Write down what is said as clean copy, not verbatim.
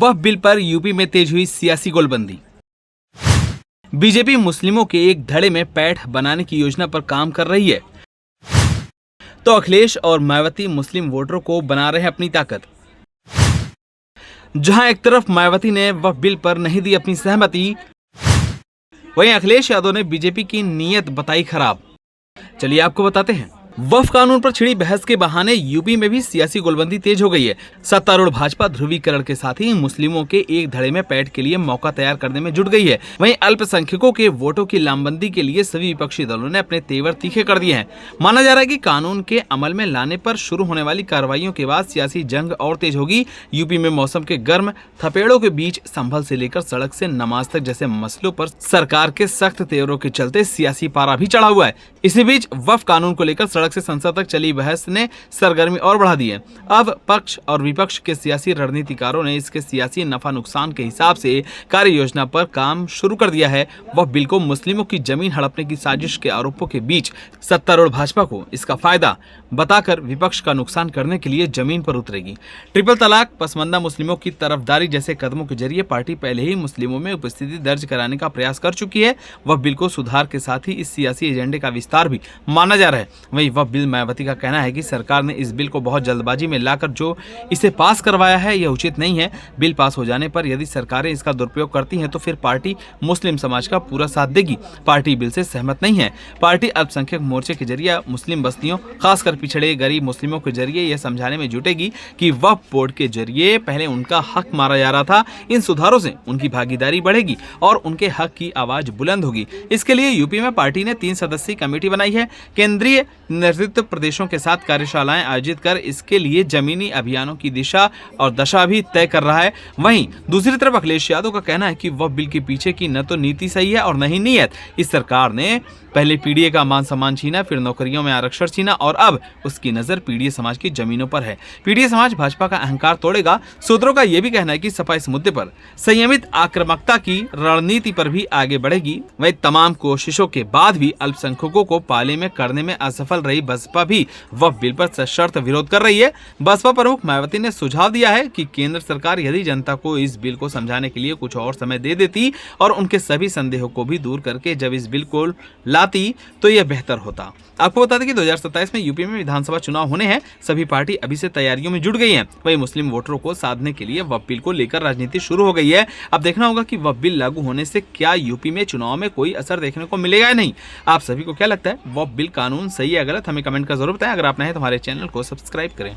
वक्फ bill पर UP में तेज हुई सियासी गोलबंदी। बीजेपी मुस्लिमों के एक धड़े में पैठ बनाने की योजना पर काम कर रही है, तो अखिलेश और मायावती मुस्लिम वोटरों को बना रहे हैं अपनी ताकत। जहां एक तरफ मायावती ने वक्फ बिल पर नहीं दी अपनी सहमति, वहीं अखिलेश यादव ने बीजेपी की नीयत बताई खराब। चलिए आपको बताते हैं। वक्फ कानून पर छिड़ी बहस के बहाने यूपी में भी सियासी गोलबंदी तेज हो गई है। सत्तारूढ़ भाजपा ध्रुवीकरण के साथ ही मुस्लिमों के एक धड़े में पैठ के लिए मौका तैयार करने में जुट गई है। वहीं अल्पसंख्यकों के वोटों की लामबंदी के लिए सभी विपक्षी दलों ने अपने तेवर तीखे कर दिए हैं। माना जा रहा है कि कानून के अमल में लाने पर शुरू होने वाली कार्रवाइयों के बाद सियासी जंग और तेज होगी। यूपी में मौसम के गर्म थपेड़ों के बीच संभल से लेकर सड़क से नमाज तक जैसे मसलों पर सरकार के सख्त तेवरों के चलते सियासी पारा भी चढ़ा हुआ है। इसी बीच वक्फ कानून को लेकर सड़क से संसद तक चली बहस ने सरगर्मी और बढ़ा दी है। अब पक्ष और विपक्ष के सियासी रणनीतिकारों ने इसके सियासी नफा नुकसान के हिसाब से कार्य योजना पर काम शुरू कर दिया है। वक्फ बिल को मुस्लिमों की जमीन हड़पने की साजिश के आरोपों के बीच सत्तारूढ़ भाजपा को इसका फायदा बताकर विपक्ष का नुकसान करने के लिए जमीन पर उतरेगी। ट्रिपल तलाक, पसमंदा मुस्लिमों की तरफदारी जैसे कदमों के जरिए पार्टी पहले ही मुस्लिमों में उपस्थिति दर्ज कराने का प्रयास कर चुकी है। वक्फ बिल को सुधार के साथ ही इस सियासी एजेंडे का विस्तार भी माना जा रहा है। वहीं वक्फ बिल मायावती का कहना है कि सरकार ने इस बिल को बहुत जल्दबाजी में लाकर जो इसे पास करवाया है यह उचित नहीं है। बिल पास हो जाने पर यदि सरकारें इसका दुरुपयोग करती हैं तो फिर पार्टी मुस्लिम समाज का पूरा साथ देगी। पार्टी बिल से सहमत नहीं है। पार्टी अल्पसंख्यक मोर्चे के जरिए मुस्लिम बस्तियों, खासकर पिछड़े गरीब मुस्लिमों के जरिए यह समझाने में जुटेगी कि वक्फ बोर्ड के जरिए पहले उनका हक मारा जा रहा था। इन सुधारों से उनकी भागीदारी बढ़ेगी और उनके हक की आवाज बुलंद होगी। इसके लिए यूपी में पार्टी ने 3 सदस्यीय कमेटी बनाई है। केंद्रीय नेतृत्व प्रदेशों के साथ कार्यशालाएं आयोजित कर इसके लिए जमीनी अभियानों की दिशा और दशा भी तय कर रहा है। वहीं दूसरी तरफ अखिलेश यादव का कहना है कि वक्फ बिल के पीछे की न तो नीति सही है और न ही नीयत। इस सरकार ने पहले पीडीए का मान सम्मान छीना, फिर नौकरियों में आरक्षण छीना और अब उसकी नजर पीडीए समाज की जमीनों पर है। पीडीए समाज भाजपा का अहंकार तोड़ेगा। सूत्रों का यह भी कहना है कि सपा इस मुद्दे पर संयमित आक्रामकता की रणनीति पर भी आगे बढ़ेगी। वहीं तमाम कोशिशों के बाद भी अल्पसंख्यकों को पाले में करने में असफल रही बसपा भी वक्फ बिल पर सशर्त विरोध कर रही है। बसपा प्रमुख मायावती ने सुझाव दिया है कि केंद्र सरकार यदि जनता को इस बिल को समझाने के लिए कुछ और समय दे देती और उनके सभी संदेहों को भी दूर करके जब इस बिल को लाती तो यह बेहतर होता। आपको बता दें कि 2027 में यूपी में विधानसभा चुनाव होने हैं। सभी पार्टी अभी से तैयारियों में जुट गई हैं। वहीं मुस्लिम वोटरों को साधने के लिए वक्फ बिल को लेकर राजनीति शुरू हो गई है। अब देखना होगा कि वक्फ बिल लागू होने से क्या यूपी में चुनाव में कोई असर देखने को मिलेगा या नहीं। आप सभी को क्या लगता है, वक्फ बिल कानून सही है गलत? हमें कमेंट कर जरूर बताएं। अगर आप नए हैं तो हमारे चैनल को सब्सक्राइब करें।